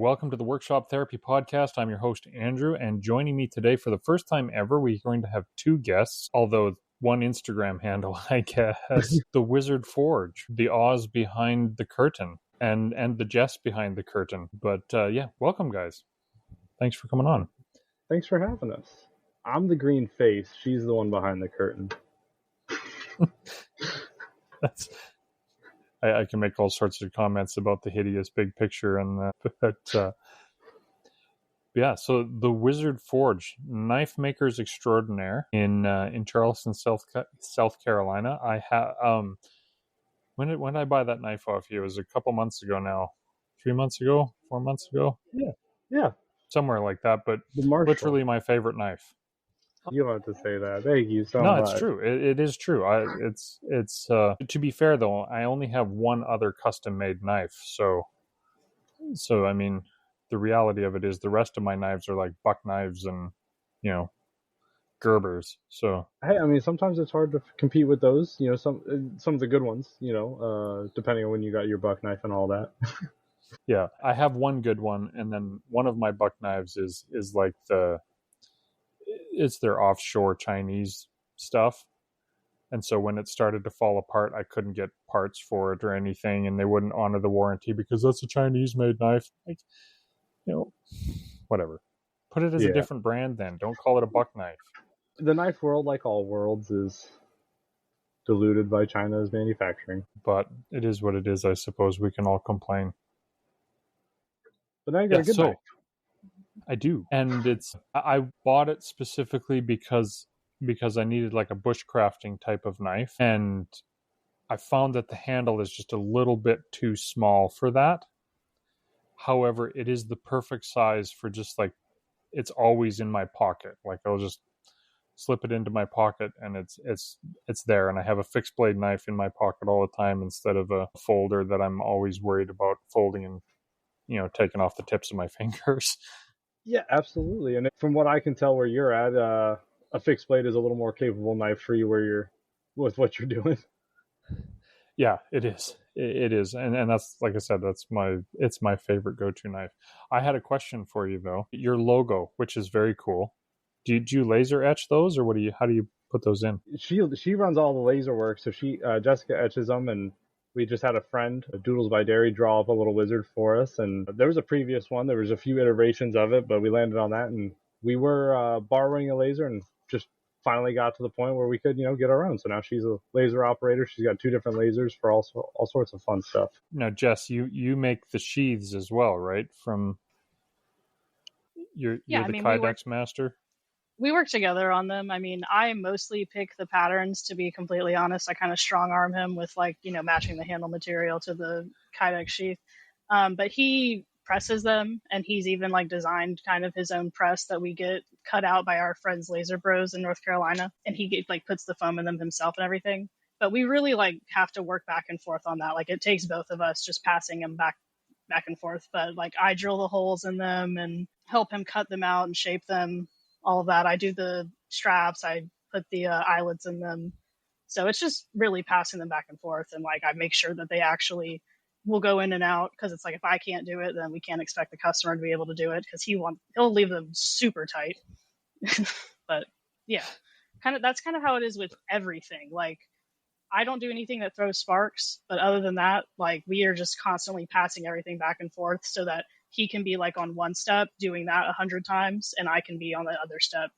welcome to the Workshop Therapy Podcast. I'm your host, Andrew, and joining me today for the first time ever, we're going to have two guests, although one Instagram handle, I guess, the Wizard Forge, the Oz behind the curtain, and the Jess behind the curtain. But welcome, guys. Thanks for coming on. Thanks for having us. I'm the green face. She's the one behind the curtain. I can make all sorts of comments about the hideous big picture and that. So the Wizard Forge, knife makers extraordinaire in Charleston, South Carolina. I have when did I buy that knife off you? It was a couple months ago now. 3 months ago, 4 months ago. Yeah, somewhere like that. But literally my favorite knife. You don't have to say that. Thank you so much. No, it's true. It is true. It's to be fair though, I only have one other custom made knife. So I mean, the reality of it is the rest of my knives are like buck knives and, Gerbers. So hey, I mean, sometimes it's hard to compete with those. Some of the good ones. Depending on when you got your buck knife and all that. Yeah, I have one good one, and then one of my buck knives is like it's their offshore Chinese stuff. And so when it started to fall apart, I couldn't get parts for it or anything, and they wouldn't honor the warranty because that's a Chinese made knife. Like, whatever. Put it as a different brand then. Don't call it a buck knife. The knife world, like all worlds, is diluted by China's manufacturing. But it is what it is, I suppose. We can all complain. But now you got a good knife. I do. And I bought it specifically because I needed like a bushcrafting type of knife. And I found that the handle is just a little bit too small for that. However, it is the perfect size for just like, it's always in my pocket. Like I'll just slip it into my pocket and it's there. And I have a fixed blade knife in my pocket all the time instead of a folder that I'm always worried about folding and, taking off the tips of my fingers. Yeah, absolutely. And from what I can tell where you're at, a fixed blade is a little more capable knife for you where you're with what you're doing. Yeah, it is. It is. And that's, like I said, it's my favorite go-to knife. I had a question for you though. Your logo, which is very cool. Do you laser etch those, or how do you put those in? She runs all the laser work. So Jessica etches them, and we just had a friend, Doodles by Dairy, draw up a little wizard for us. And there was a previous one. There was a few iterations of it, but we landed on that. And we were borrowing a laser and just finally got to the point where we could, get our own. So now she's a laser operator. She's got 2 different lasers for all sorts of fun stuff. Now, Jess, you make the sheaths as well, right? From you're the Kydex master. We work together on them. I mean, I mostly pick the patterns, to be completely honest. I kind of strong arm him with matching the handle material to the Kydex sheath. But he presses them, and he's even designed kind of his own press that we get cut out by our friends Laser Bros in North Carolina. And he puts the foam in them himself and everything. But we really have to work back and forth on that. It takes both of us just passing them back and forth. But I drill the holes in them and help him cut them out and shape them. All of that. I do the straps. I put the eyelets in them. So it's just really passing them back and forth. And I make sure that they actually will go in and out, because it's if I can't do it, then we can't expect the customer to be able to do it, because he'll leave them super tight. But yeah, that's kind of how it is with everything. I don't do anything that throws sparks, but other than that, we are just constantly passing everything back and forth so that he can be on one step doing that 100 times, and I can be on the other step,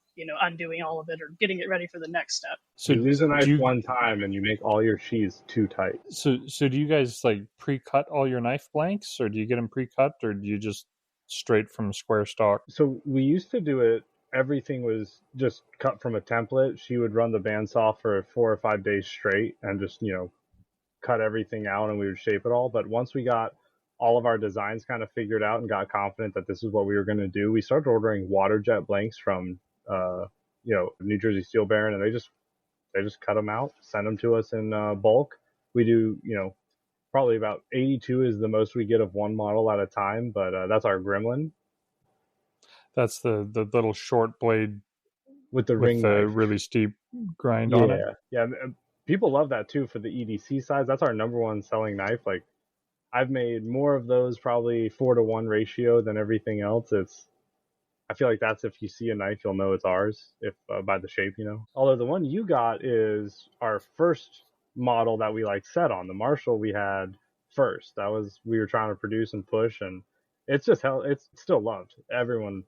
undoing all of it or getting it ready for the next step. So you lose a knife one time and you make all your sheaths too tight. So do you guys pre-cut all your knife blanks, or do you get them pre-cut, or do you just straight from square stock? So we used to do it. Everything was just cut from a template. She would run the bandsaw for 4 or 5 days straight and just, cut everything out, and we would shape it all. But once we got all of our designs kind of figured out and got confident that this is what we were going to do, we started ordering water jet blanks from, New Jersey Steel Baron, and they just cut them out, send them to us in bulk. We do, probably about 82 is the most we get of one model at a time, but that's our Gremlin. That's the little short blade with the ring, the really steep grind on it. Yeah. People love that too for the EDC size. That's our number one selling knife. I've made more of those, probably 4-to-1 ratio, than everything else. I feel like that's, if you see a knife, you'll know it's ours, if by the shape, Although the one you got is our first model that we like set on. The Marshall we had first. That was, we were trying to produce and push, and it's just it's still loved. Everyone,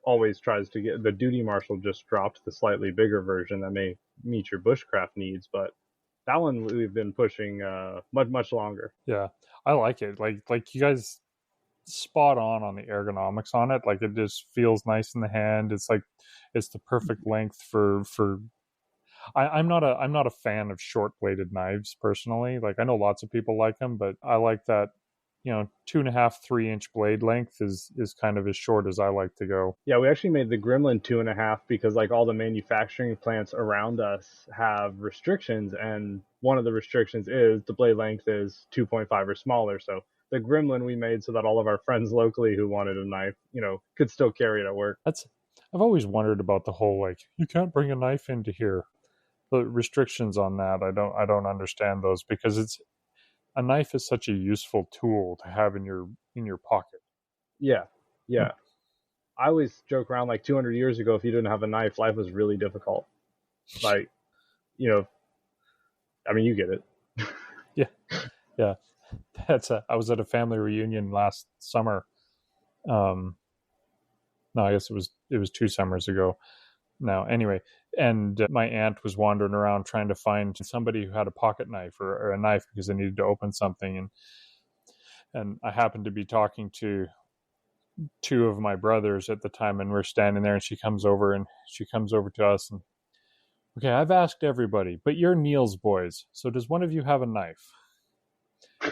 always tries to get the Duty Marshall. Just dropped the slightly bigger version that may meet your bushcraft needs, but that one we've been pushing much longer. Yeah, I like it. Like you guys spot on the ergonomics on it. Like, it just feels nice in the hand. It's like it's the perfect length for I'm not a fan of short bladed knives personally. Like, I know lots of people like them, but I like that 2.5, 3-inch blade length is kind of as short as I like to go. Yeah, we actually made the Gremlin 2.5 because, like, all the manufacturing plants around us have restrictions, and one of the restrictions is the blade length is 2.5 or smaller. So the Gremlin we made so that all of our friends locally who wanted a knife, could still carry it at work. I've always wondered about the whole, like, you can't bring a knife into here. The restrictions on that, I don't understand those, because a knife is such a useful tool to have in your pocket. Yeah. I always joke around, like, 200 years ago, if you didn't have a knife, life was really difficult. Like, I mean, you get it. Yeah. I was at a family reunion last summer. No, I guess it was 2 summers ago now. Anyway, and my aunt was wandering around trying to find somebody who had a pocket knife or a knife because they needed to open something, and I happened to be talking to 2 of my brothers at the time, and we're standing there, and she comes over to us, and, okay, I've asked everybody, but you're Neil's boys, so does one of you have a knife?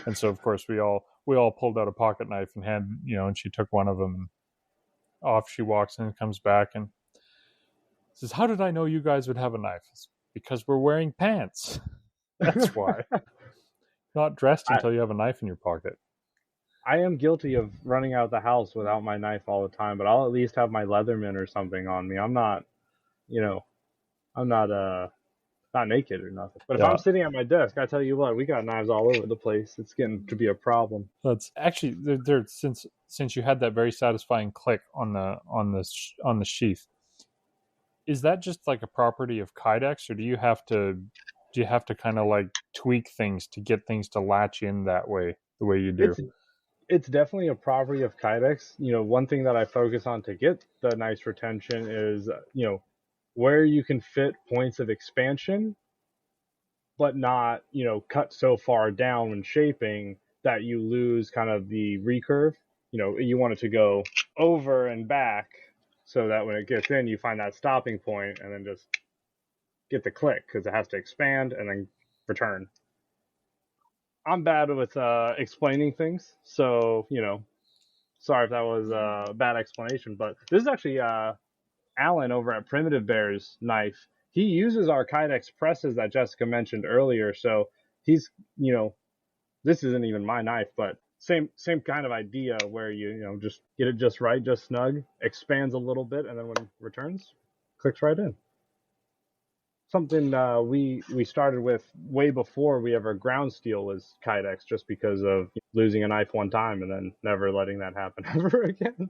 And so, of course, we all pulled out a pocket knife and and she took one of them, and off she walks and comes back and says, how did I know you guys would have a knife? It's because we're wearing pants. That's why. Not dressed until you have a knife in your pocket. I am guilty of running out of the house without my knife all the time, but I'll at least have my Leatherman or something on me. I'm not, I'm not naked or nothing. But if I'm sitting at my desk, I tell you what, we got knives all over the place. It's getting to be a problem. That's actually there since you had that very satisfying click on the sheath. Is that just like a property of Kydex, or do you have to kind of like tweak things to get things to latch in that way, the way you do? It's definitely a property of Kydex. One thing that I focus on to get the nice retention is, where you can fit points of expansion, but not, cut so far down when shaping that you lose kind of the recurve. You want it to go over and back so that when it gets in, you find that stopping point and then just get the click, because it has to expand and then return. I'm bad with explaining things, so, sorry if that was a bad explanation, but this is actually Alan over at Primitive Bear's knife. He uses our Kydex presses that Jessica mentioned earlier, so he's, this isn't even my knife, but same kind of idea where you just get it just right, just snug, expands a little bit, and then when it returns, clicks right in. Something we started with way before we ever ground steel was Kydex, just because of losing a knife one time and then never letting that happen ever again.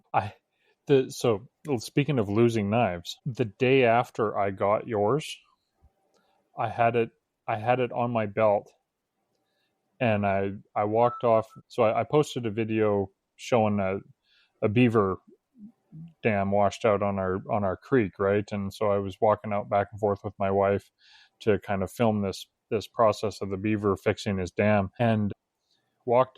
So speaking of losing knives, the day after I got yours, I had it on my belt, and I walked off. So I posted a video showing a beaver dam washed out on our creek, right? And so I was walking out back and forth with my wife to kind of film this process of the beaver fixing his dam, and walked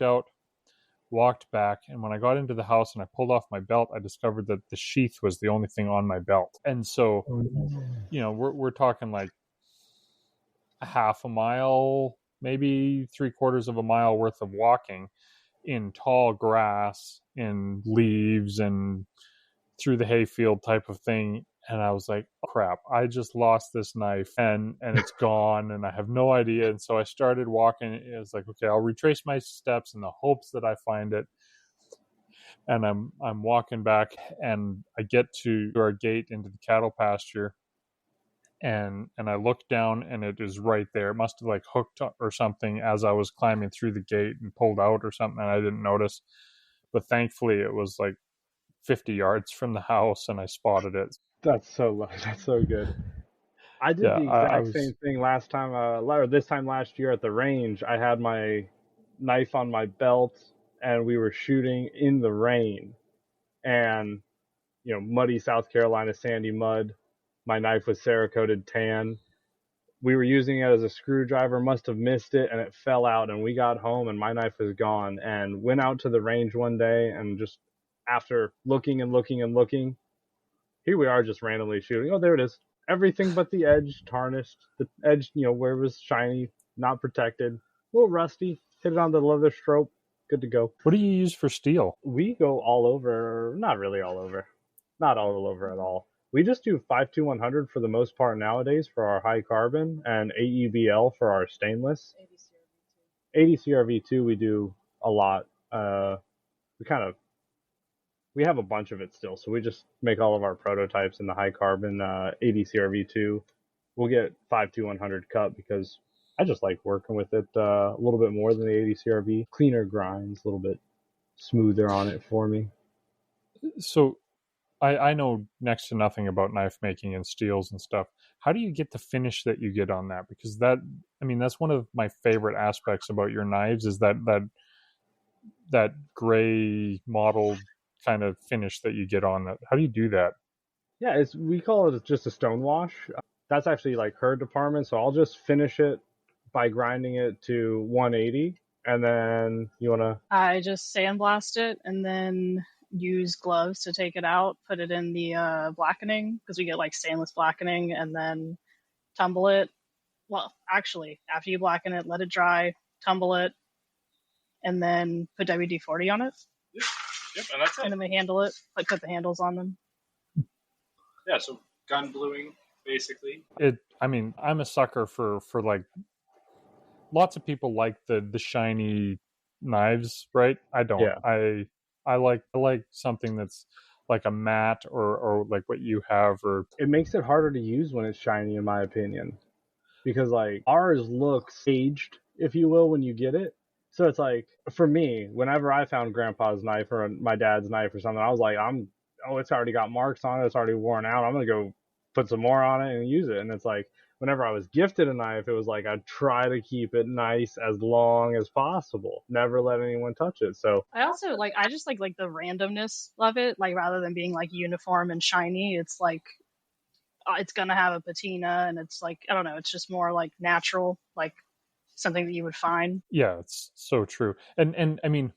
back, and when I got into the house and I pulled off my belt, I discovered that the sheath was the only thing on my belt. And so, we're talking like a half a mile, maybe 3/4 of a mile worth of walking in tall grass, in leaves, and through the hayfield type of thing. And I was like, oh, crap, I just lost this knife and it's gone and I have no idea. And so I started walking. It was like, okay, I'll retrace my steps in the hopes that I find it. And I'm walking back, and I get to our gate into the cattle pasture, and I looked down and it is right there. It must have like hooked up or something as I was climbing through the gate and pulled out or something, and I didn't notice. But thankfully it was like 50 yards from the house and I spotted it. That's so good. I did Yeah, the I exact was same thing last time, or this time last year at the range. I had my knife on my belt, and we were shooting in the rain, and muddy South Carolina sandy mud. My knife was Cerakoted tan. We were using it as a screwdriver, must have missed it, and it fell out. And we got home, and my knife was gone. And went out to the range one day, and just after looking and looking and looking, here we are just randomly shooting. Oh, there it is. Everything but the edge tarnished. The edge, where it was shiny, not protected, a little rusty. Hit it on the leather stroke. Good to go. What do you use for steel? We go all over. Not really all over. Not all over at all. We just do 52100 for the most part nowadays for our high carbon, and AEBL for our stainless. 80 CRV2 we do a lot. We have a bunch of it still, so we just make all of our prototypes in the high carbon 80 CRV2. We'll get 52100 cut because I just like working with it a little bit more than the 80 CRV. Cleaner grinds, a little bit smoother on it for me. So I know next to nothing about knife making and steels and stuff. How do you get the finish that you get on that? Because that's one of my favorite aspects about your knives is that gray mottled kind of finish that you get on that. How do you do that? Yeah, we call it just a stone wash. That's actually like her department, so I'll just finish it by grinding it to 180, and then I just sandblast it and then use gloves to take it out, put it in the blackening, because we get like stainless blackening, and then tumble it. Well, actually, after you blacken it, let it dry, tumble it, and then put WD-40 on it. Yep, and that's it. And then we handle it, like put the handles on them. Yeah, so gun bluing, basically. I'm a sucker for like, lots of people like the shiny knives, right? I don't. Yeah. I like something that's like a matte or like what you have, or it makes it harder to use when it's shiny, in my opinion, because like ours looks aged, if you will, when you get it. So it's like, for me, whenever I found Grandpa's knife or my dad's knife or something, I was like, it's already got marks on it, it's already worn out, I'm gonna go put some more on it and use it. And it's like, whenever I was gifted a knife, it was like I'd try to keep it nice as long as possible, never let anyone touch it. So I also I just like the randomness of it, like rather than being like uniform and shiny, it's like it's gonna have a patina, and it's like, I don't know, it's just more like natural, like something that you would find. Yeah, it's so true. And I mean,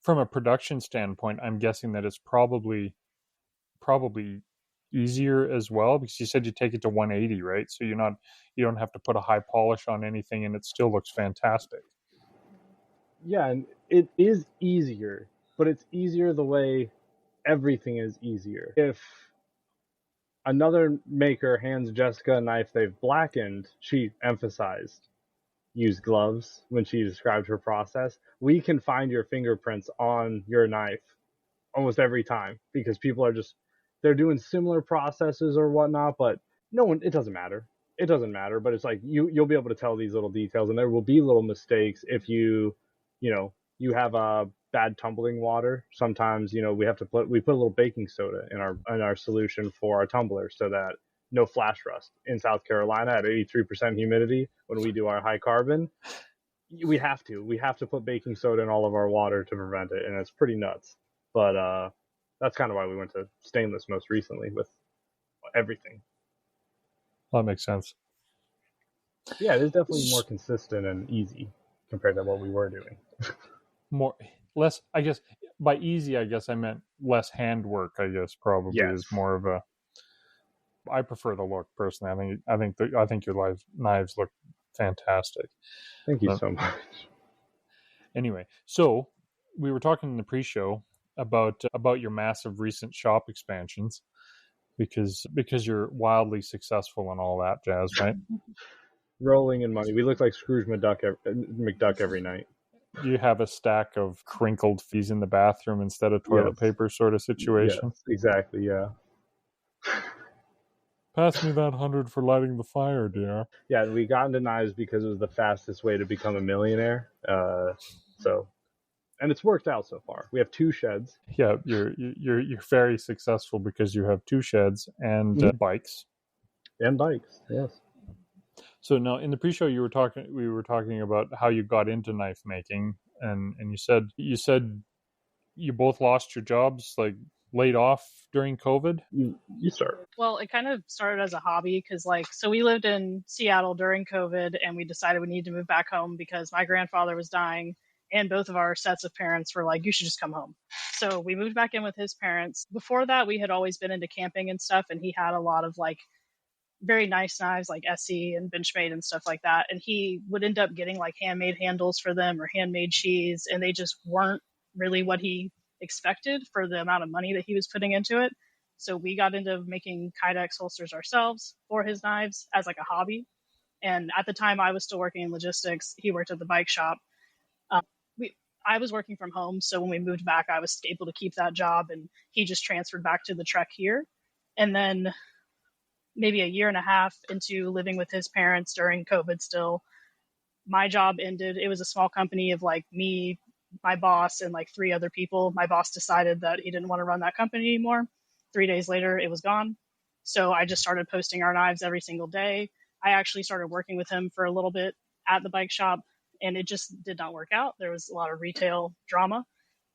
from a production standpoint, I'm guessing that it's probably easier as well, because you said you take it to 180, right? So you don't have to put a high polish on anything, and it still looks fantastic. Yeah, and it is easier, but it's easier the way everything is easier. If another maker hands Jessica a knife they've blackened, she emphasized use gloves when she described her process. We can find your fingerprints on your knife almost every time, because people they're doing similar processes or whatnot, but it doesn't matter. It doesn't matter, but it's like you'll be able to tell these little details, and there will be little mistakes if you have a bad tumbling water. Sometimes we put a little baking soda in our solution for our tumbler, so that no flash rust. In South Carolina at 83% humidity, when we do our high carbon, we have to put baking soda in all of our water to prevent it, and it's pretty nuts. But that's kind of why we went to stainless most recently with everything. Well, that makes sense. Yeah, it is definitely more consistent and easy compared to what we were doing. Less, I guess. By easy, I guess I meant less handwork. I guess probably is more of a. I prefer the look personally. I think your knives look fantastic. Thank you so much. Anyway, so we were talking in the pre-show about your massive recent shop expansions, because you're wildly successful and all that jazz, right? Rolling in money. We look like Scrooge McDuck every night. Do you have a stack of crinkled fees in the bathroom instead of toilet paper sort of situation? Yes, exactly, yeah. Pass me that 100 for lighting the fire, dear. Yeah, we got into knives because it was the fastest way to become a millionaire. And it's worked out so far. We have 2 sheds. Yeah, you're very successful because you have 2 sheds and bikes. And bikes, yes. So now in the pre-show we were talking about how you got into knife making, and you said you both lost your jobs, like laid off during COVID. You start. Well, it kind of started as a hobby because, so we lived in Seattle during COVID, and we decided we needed to move back home because my grandfather was dying, and both of our sets of parents were like, "You should just come home." So we moved back in with his parents. Before that, we had always been into camping and stuff, and he had a lot of very nice knives like SE and Benchmade and stuff like that. And he would end up getting handmade handles for them or handmade sheaths, and they just weren't really what he expected for the amount of money that he was putting into it. So we got into making Kydex holsters ourselves for his knives as a hobby. And at the time I was still working in logistics. He worked at the bike shop. I was working from home. So when we moved back, I was able to keep that job, and he just transferred back to the Trek here. And then maybe a year and a half into living with his parents during COVID still, my job ended. It was a small company of me, my boss, and 3 other people. My boss decided that he didn't want to run that company anymore. 3 days later, it was gone. So I just started posting our knives every single day. I actually started working with him for a little bit at the bike shop, and it just did not work out. There was a lot of retail drama,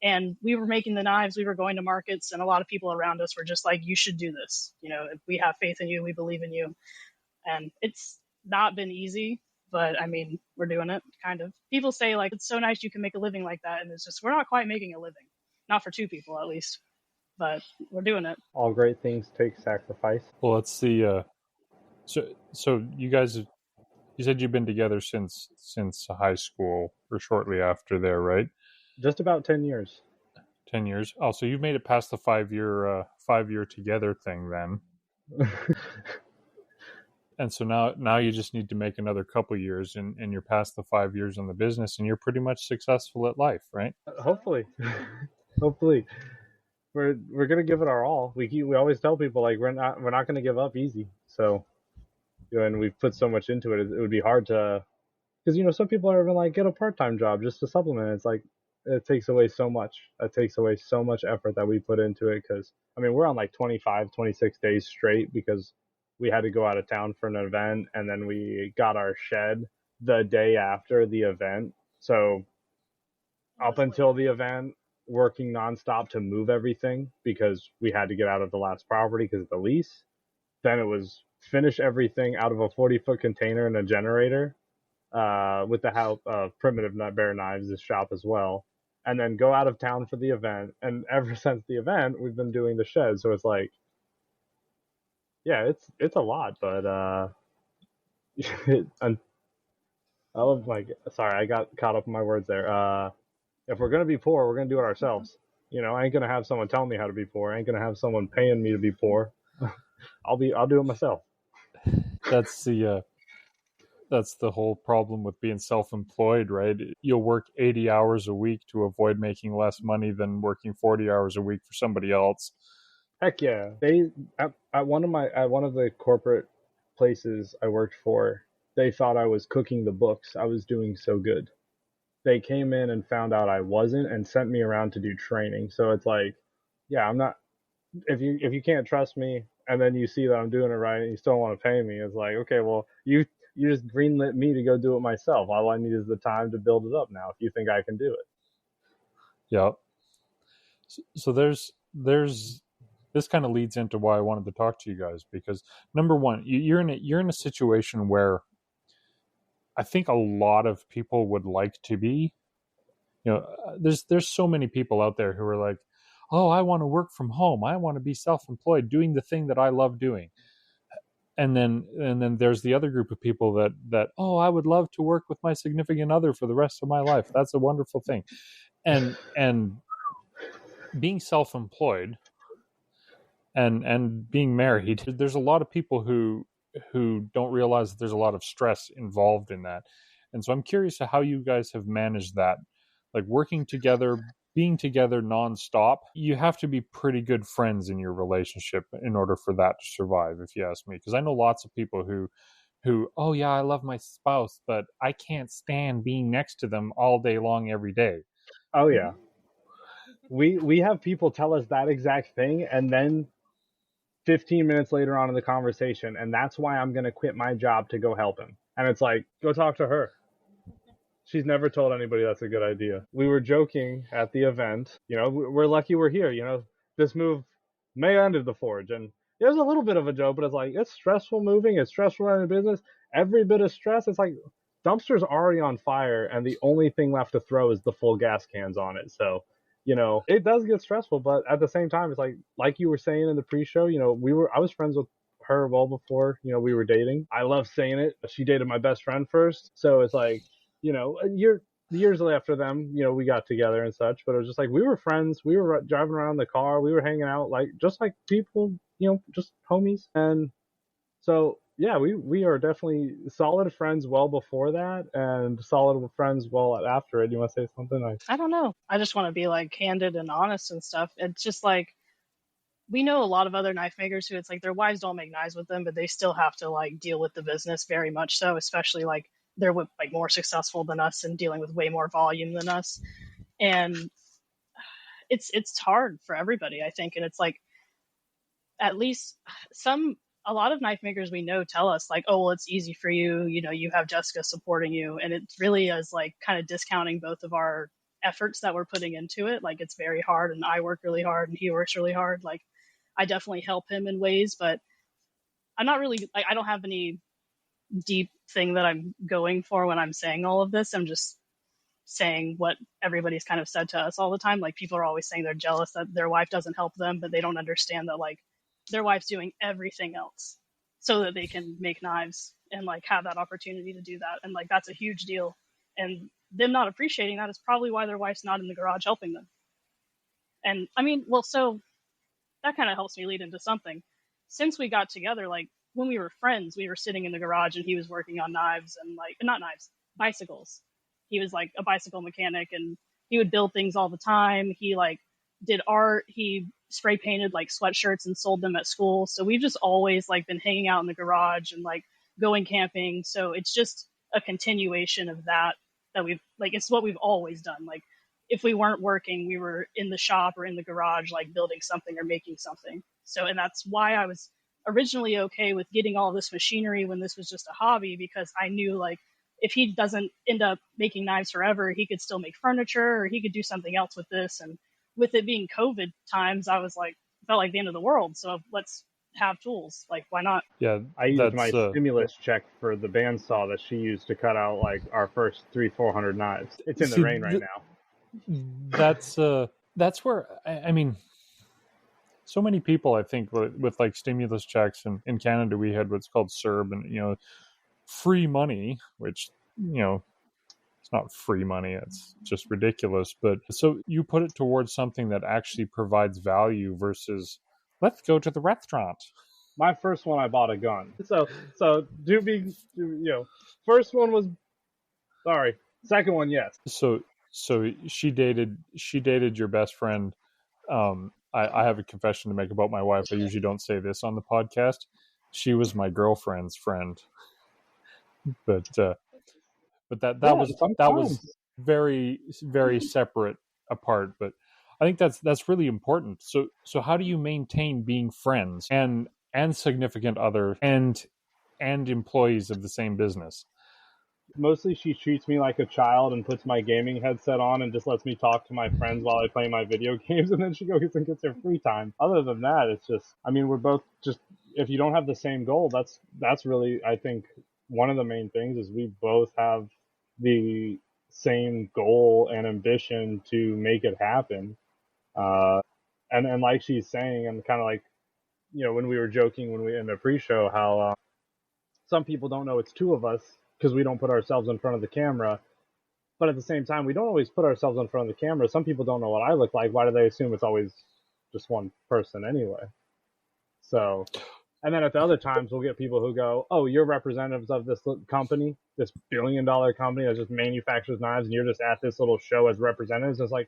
and we were making the knives. We were going to markets, and a lot of people around us were just like, "You should do this. We have faith in you. We believe in you." And it's not been easy, but I mean, we're doing it, kind of. People say it's so nice you can make a living like that, and it's just, we're not quite making a living. Not for 2 people at least, but we're doing it. All great things take sacrifice. Well, let's see. So you guys, you said you've been together since high school or shortly after there, right? Just about 10 years. 10 years. Oh, so you've made it past the 5-year together thing then. And so now you just need to make another couple years, and you're past the 5 years in the business, and you're pretty much successful at life, right? Hopefully. Hopefully. We're gonna give it our all. We always tell people we're not gonna give up easy. So, and we've put so much into it. It would be hard to, because some people are even get a part-time job just to supplement. It's it takes away so much. It takes away so much effort that we put into it. Because we're on 25, 26 days straight because we had to go out of town for an event, and then we got our shed the day after the event. So up until the event, working nonstop to move everything because we had to get out of the last property because of the lease. Then it was finish everything out of a 40-foot container and a generator with the help of Primitive Nut Bear Knives, this shop as well. And then go out of town for the event. And ever since the event, we've been doing the shed. So it's yeah, it's a lot, but sorry, I got caught up in my words there. If we're gonna be poor, we're gonna do it ourselves. I ain't gonna have someone tell me how to be poor. I ain't gonna have someone paying me to be poor. I'll do it myself. That's the whole problem with being self-employed, right? You'll work 80 hours a week to avoid making less money than working 40 hours a week for somebody else. Heck yeah. They at one of the corporate places I worked for, they thought I was cooking the books. I was doing so good. They came in and found out I wasn't and sent me around to do training. So it's yeah, I'm not, if you can't trust me and then you see that I'm doing it right and you still want to pay me, it's okay, well, you just greenlit me to go do it myself. All I need is the time to build it up now if you think I can do it. Yeah. So there's this kind of leads into why I wanted to talk to you guys, because number one, you're in a situation where I think a lot of people would like to be. There's so many people out there who are like, "Oh, I want to work from home. I want to be self-employed, doing the thing that I love doing." And then there's the other group of people that oh, I would love to work with my significant other for the rest of my life. That's a wonderful thing. And being self-employed and being married, there's a lot of people who don't realize that there's a lot of stress involved in that. And so I'm curious to how you guys have managed that, working together being together nonstop, you have to be pretty good friends in your relationship in order for that to survive, if you ask me. Because I know lots of people who, oh yeah, I love my spouse, but I can't stand being next to them all day long every day. Oh yeah. We have people tell us that exact thing, and then 15 minutes later on in the conversation, and that's why I'm going to quit my job to go help him. And it's like, go talk to her. She's never told anybody that's a good idea. We were joking at the event. We're lucky we're here. This move may have ended the forge. And it was a little bit of a joke, but it's like, it's stressful moving. It's stressful running a business. Every bit of stress, it's like, dumpster's already on fire, and the only thing left to throw is the full gas cans on it. So, it does get stressful, but at the same time, it's like you were saying in the pre-show, I was friends with her well before, we were dating. I love saying it. She dated my best friend first. So it's like, years after them, we got together and such, but it was just like, we were friends. We were driving around in the car. We were hanging out, just like people, just homies. And so, yeah, we are definitely solid friends well before that, and solid friends well after it. You want to say something? I don't know. I just want to be candid and honest and stuff. It's just we know a lot of other knife makers who it's like their wives don't make knives with them, but they still have to deal with the business very much so, especially they're more successful than us and dealing with way more volume than us. And it's hard for everybody, I think. And it's at least a lot of knife makers we know tell us oh, well, it's easy for you, you have Jessica supporting you, and it really is kind of discounting both of our efforts that we're putting into it. It's very hard, and I work really hard and he works really hard. I definitely help him in ways, but I'm not really I don't have any deep thing that I'm going for when I'm saying all of this. I'm just saying what everybody's kind of said to us all the time. People are always saying they're jealous that their wife doesn't help them, but they don't understand that their wife's doing everything else so that they can make knives and have that opportunity to do that. And that's a huge deal. And them not appreciating that is probably why their wife's not in the garage helping them. And I mean, well, so that kind of helps me lead into something. Since we got together, when we were friends, we were sitting in the garage and he was working on knives and not knives, bicycles. He was a bicycle mechanic, and he would build things all the time. He did art. He spray painted sweatshirts and sold them at school. So we've just always been hanging out in the garage and going camping. So it's just a continuation of that we've it's what we've always done. If we weren't working, we were in the shop or in the garage building something or making something. So, and that's why I was originally okay with getting all this machinery when this was just a hobby, because I knew if he doesn't end up making knives forever, he could still make furniture, or he could do something else with this. And with it being COVID times, I was felt like the end of the world. So let's have tools. Why not? Yeah, I used my stimulus check for the bandsaw that she used to cut out our first 300-400 knives. It's in the rain right now. That's where I mean, so many people, I think, with stimulus checks, and in Canada we had what's called CERB, and free money, which it's not free money, it's just ridiculous. But so you put it towards something that actually provides value versus let's go to the restaurant. My first one, I bought a gun. So first one was sorry. Second one, yes. So she dated your best friend. I have a confession to make about my wife. I usually don't say this on the podcast. She was my girlfriend's friend, but that was very, very separate apart. But I think that's really important. So how do you maintain being friends and significant other and employees of the same business? Mostly she treats me like a child and puts my gaming headset on and just lets me talk to my friends while I play my video games, and then she goes and gets her free time. Other than that, it's just, I mean, we're both just, if you don't have the same goal, that's really, I think, one of the main things is we both have the same goal and ambition to make it happen. And like she's saying, and kind of when we were joking when we in the pre-show, how some people don't know it's two of us because we don't put ourselves in front of the camera. But at the same time, we don't always put ourselves in front of the camera. Some people don't know what I look like. Why do they assume it's always just one person anyway? So, and then at the other times, we'll get people who go, oh, you're representatives of this company, this $1 billion company that just manufactures knives, and you're just at this little show as representatives. It's like,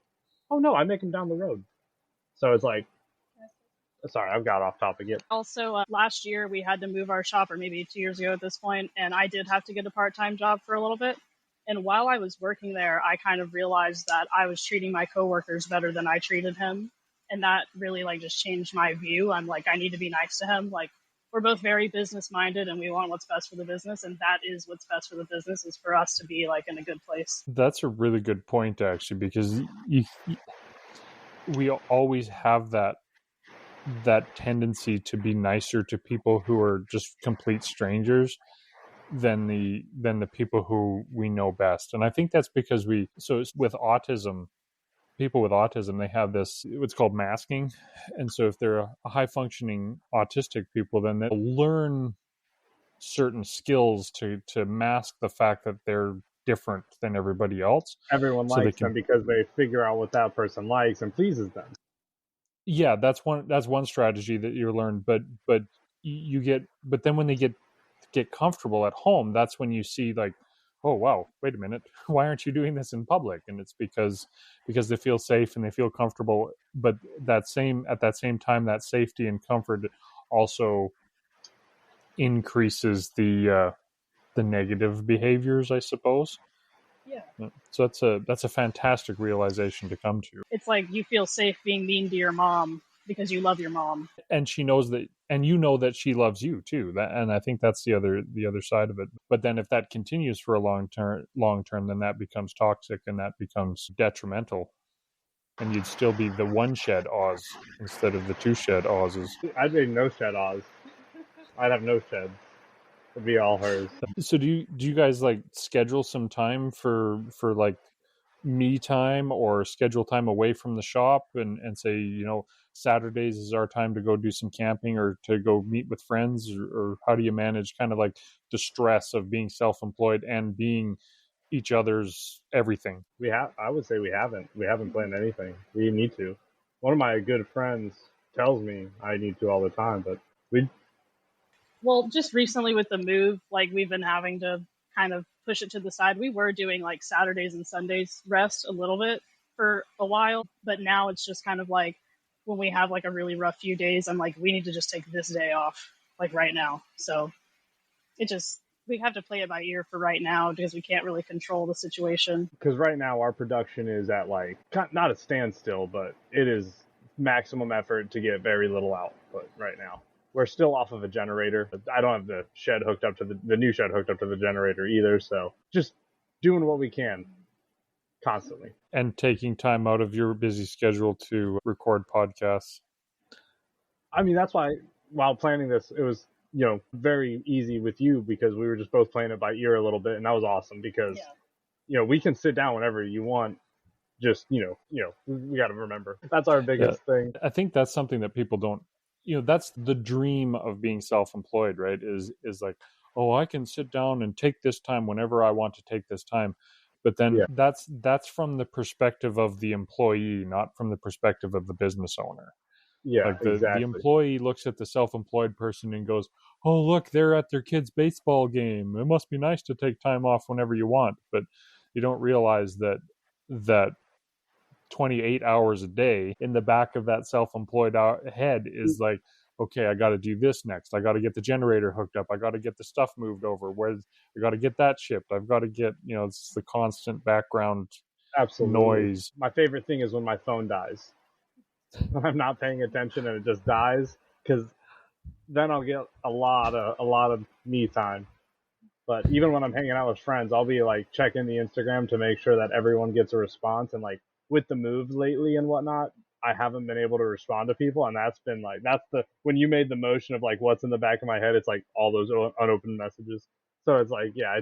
Oh no, I make them down the road. So it's like, sorry, I've got off topic yet. Also, last year we had to move our shop, or maybe 2 years ago at this point, and I did have to get a part-time job for a little bit. And while I was working there, I kind of realized that I was treating my coworkers better than I treated him. And that really like just changed my view. I'm like, I need to be nice to him. Like, we're both very business minded and we want what's best for the business. And that is what's best for the business, is for us to be like in a good place. That's a really good point, actually, because we always have that tendency to be nicer to people who are just complete strangers than the people who we know best. And I think that's because with autism, people with autism, they have this, what's called masking. And so if they're a high functioning autistic people, then they'll learn certain skills to mask the fact that they're different than everybody else. Everyone likes them because they figure out what that person likes and pleases them. Yeah, that's one strategy that you learn, but then when they get comfortable at home, that's when you see like, oh wow, wait a minute, why aren't you doing this in public? And it's because they feel safe and they feel comfortable, but at that same time, that safety and comfort also increases the negative behaviors, I suppose. Yeah. So that's a fantastic realization to come to. It's like you feel safe being mean to your mom because you love your mom, and she knows that, and you know that she loves you too. And I think that's the other side of it. But then if that continues for a long term, then that becomes toxic and that becomes detrimental. And you'd still be the one shed Oz instead of the two shed Oz's. I'd be no shed Oz. I'd have no sheds. It'd be all hers. So do you guys like schedule some time for like me time, or schedule time away from the shop and say, Saturdays is our time to go do some camping or to go meet with friends, or how do you manage kind of like the stress of being self-employed and being each other's everything? I would say we haven't planned anything. We need to. One of my good friends tells me I need to all the time, but well, just recently with the move, like we've been having to kind of push it to the side. We were doing like Saturdays and Sundays rest a little bit for a while, but now it's just kind of like when we have like a really rough few days, I'm like, we need to just take this day off, like right now. So we have to play it by ear for right now because we can't really control the situation. Because right now our production is at like, not a standstill, but it is maximum effort to get very little output right now. We're still off of a generator. I don't have the shed hooked up to the new shed hooked up to the generator either. So just doing what we can constantly. And taking time out of your busy schedule to record podcasts. I mean, that's why while planning this, it was, very easy with you because we were just both playing it by ear a little bit. And that was awesome because, we can sit down whenever you want. Just, we got to remember. That's our biggest thing. I think that's something that people don't, that's the dream of being self-employed, right? Is like, oh, I can sit down and take this time whenever I want to take this time. But then that's from the perspective of the employee, not from the perspective of the business owner. Yeah, like exactly. The employee looks at the self-employed person and goes, oh, look, they're at their kid's baseball game. It must be nice to take time off whenever you want. But you don't realize that 28 hours a day in the back of that self-employed head is like, okay, I got to do this next. I got to get the generator hooked up. I got to get the stuff moved over. I got to get that shipped. I've got to get, it's the constant background noise. My favorite thing is when my phone dies. When I'm not paying attention and it just dies, because then I'll get a lot of me time. But even when I'm hanging out with friends, I'll be like checking the Instagram to make sure that everyone gets a response. And like with the moves lately and whatnot, I haven't been able to respond to people. And that's been like, when you made the motion of like what's in the back of my head, it's like all those unopened messages. So it's like, yeah,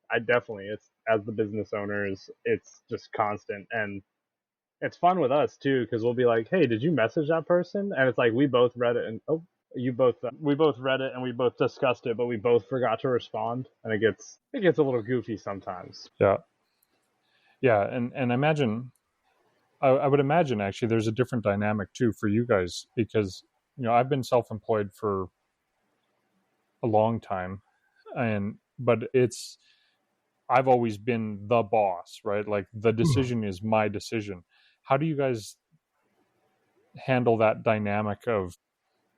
I definitely, it's as the business owner, it's just constant. And it's fun with us too, because we'll be like, hey, did you message that person? And it's like, we both read it and we both read it and we both discussed it, but we both forgot to respond. And it gets a little goofy sometimes. Yeah. And I would imagine actually there's a different dynamic too for you guys, because, I've been self-employed for a long time, but I've always been the boss, right? Like the decision is my decision. how do you guys handle that dynamic of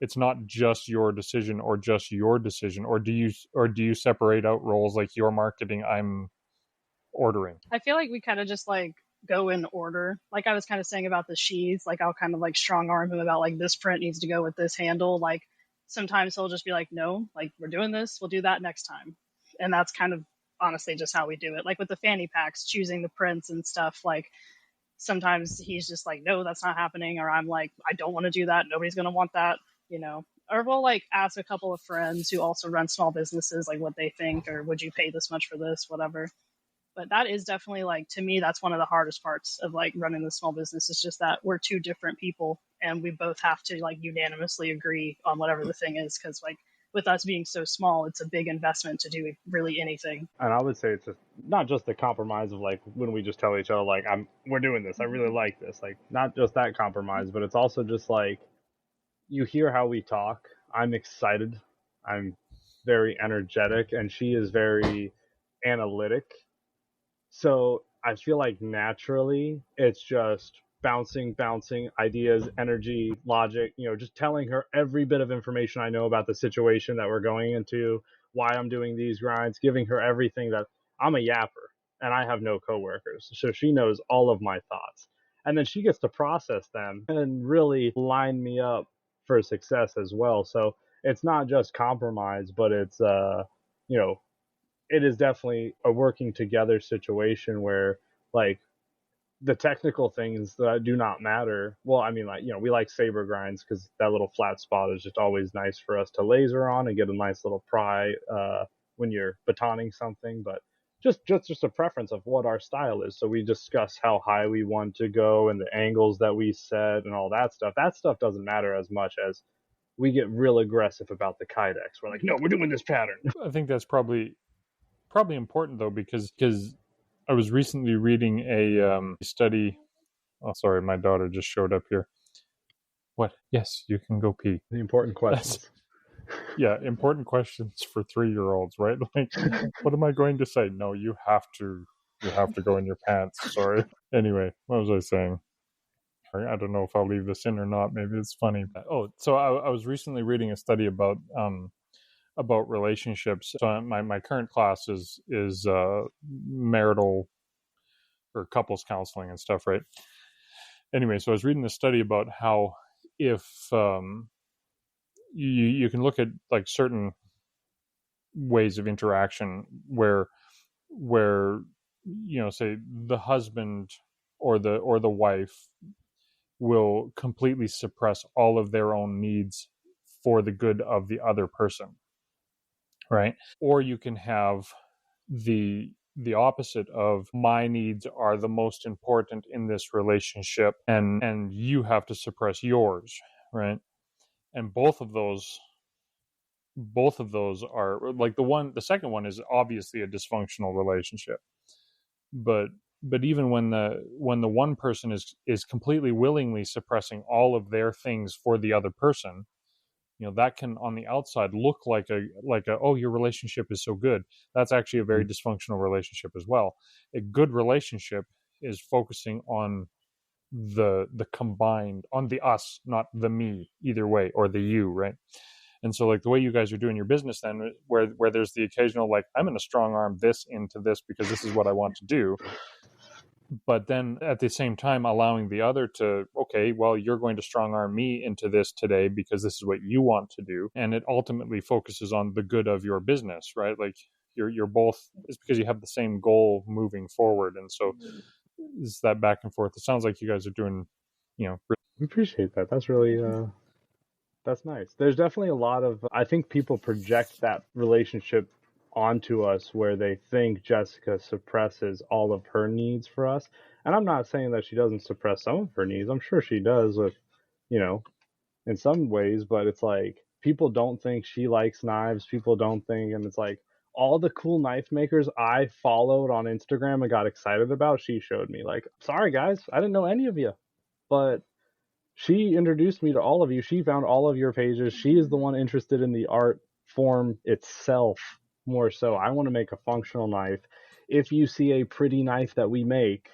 it's not just your decision or just your decision, or do you separate out roles like your marketing, I'm ordering? I feel like we kind of just like go in order. Like I was kind of saying about the sheaths, like I'll kind of like strong arm him about like this print needs to go with this handle. Like sometimes he'll just be like, no, like we're doing this, we'll do that next time. And that's kind of honestly just how we do it. Like with the fanny packs, choosing the prints and stuff, like sometimes he's just like, no, that's not happening. Or I'm like, I don't want to do that. Nobody's going to want that, you know. Or we'll like ask a couple of friends who also run small businesses, like what they think, or would you pay this much for this, whatever. But that is definitely like, to me, that's one of the hardest parts of like running the small business. Is just that we're two different people and we both have to like unanimously agree on whatever the thing is. Cause like with us being so small, it's a big investment to do really anything. And I would say it's not just the compromise of like when we just tell each other like we're doing this, I really like this, like not just that compromise, but it's also just like you hear how we talk. I'm excited, I'm very energetic, and she is very analytic. So I feel like naturally it's just bouncing ideas, energy, logic, just telling her every bit of information I know about the situation that we're going into, why I'm doing these grinds, giving her everything. That I'm a yapper and I have no coworkers. So she knows all of my thoughts. And then she gets to process them and really line me up for success as well. So it's not just compromise, but it's it is definitely a working together situation where like the technical things that do not matter. Well, I mean, like, we like saber grinds because that little flat spot is just always nice for us to laser on and get a nice little pry when you're batoning something. But just a preference of what our style is. So we discuss how high we want to go and the angles that we set and all that stuff. That stuff doesn't matter as much as we get real aggressive about the kydex. We're like, no, we're doing this pattern. I think that's probably important though, because I was recently reading a study. Oh, sorry, my daughter just showed up here. What? Yes, you can go pee. The important questions. Yeah, important questions for 3-year-olds, right? Like, what am I going to say? No, you have to go in your pants. Sorry. Anyway, what was I saying? I don't know if I'll leave this in or not. Maybe it's funny. Oh, so I was recently reading a study about relationships. So my current class is marital or couples counseling and stuff, right? Anyway, so I was reading a study about how if you can look at like certain ways of interaction where say the husband or the wife will completely suppress all of their own needs for the good of the other person, right? Or you can have the opposite of my needs are the most important in this relationship and you have to suppress yours, right? And both of those are like the second one is obviously a dysfunctional relationship. But even when the one person is completely willingly suppressing all of their things for the other person, that can on the outside look like a oh, your relationship is so good. That's actually a very dysfunctional relationship as well. A good relationship is focusing on the combined, on the us, not the me either way, or the you, right? And so like the way you guys are doing your business then, where there's the occasional like, I'm going to strong arm this into this because this is what I want to do, but then at the same time allowing the other to, okay, well, you're going to strong arm me into this today because this is what you want to do. And it ultimately focuses on the good of your business, right? Like you're both, it's because you have the same goal moving forward. And so it's that back and forth. It sounds like you guys are doing, We appreciate that. That's really, that's nice. There's definitely a lot of, I think people project that relationship onto us where they think Jessica suppresses all of her needs for us. And I'm not saying that she doesn't suppress some of her needs. I'm sure she does with, in some ways, but it's like people don't think she likes knives. People don't think, and it's like all the cool knife makers I followed on Instagram and got excited about, she showed me. Like, sorry guys, I didn't know any of you, but she introduced me to all of you. She found all of your pages. She is the one interested in the art form itself more so. I want to make a functional knife. If you see a pretty knife that we make,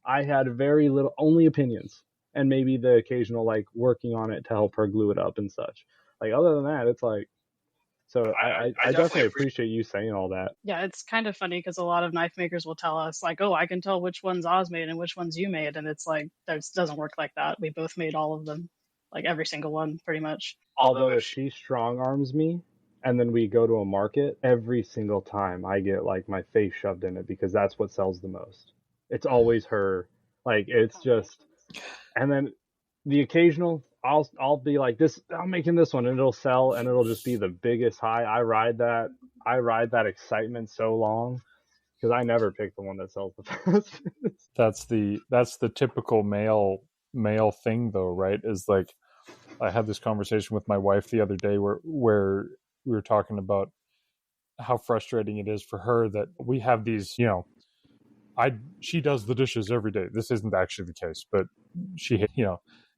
I had very little, only opinions, and maybe the occasional like working on it to help her glue it up and such. Like other than that, it's like. So I definitely appreciate you saying all that. Yeah, it's kind of funny because a lot of knife makers will tell us like, oh, I can tell which ones Oz made and which ones you made, and it's like that doesn't work like that. We both made all of them, like every single one, pretty much. Although if she strong arms me, and then we go to a market, every single time I get like my face shoved in it because that's what sells the most. It's always her. Like it's just, and then the occasional I'll be like this. I'm making this one and it'll sell and it'll just be the biggest high. I ride that excitement so long because I never pick the one that sells the fastest. That's the typical male thing though, right? Is like I had this conversation with my wife the other day where we were talking about how frustrating it is for her that we have these, she does the dishes every day. This isn't actually the case, but she,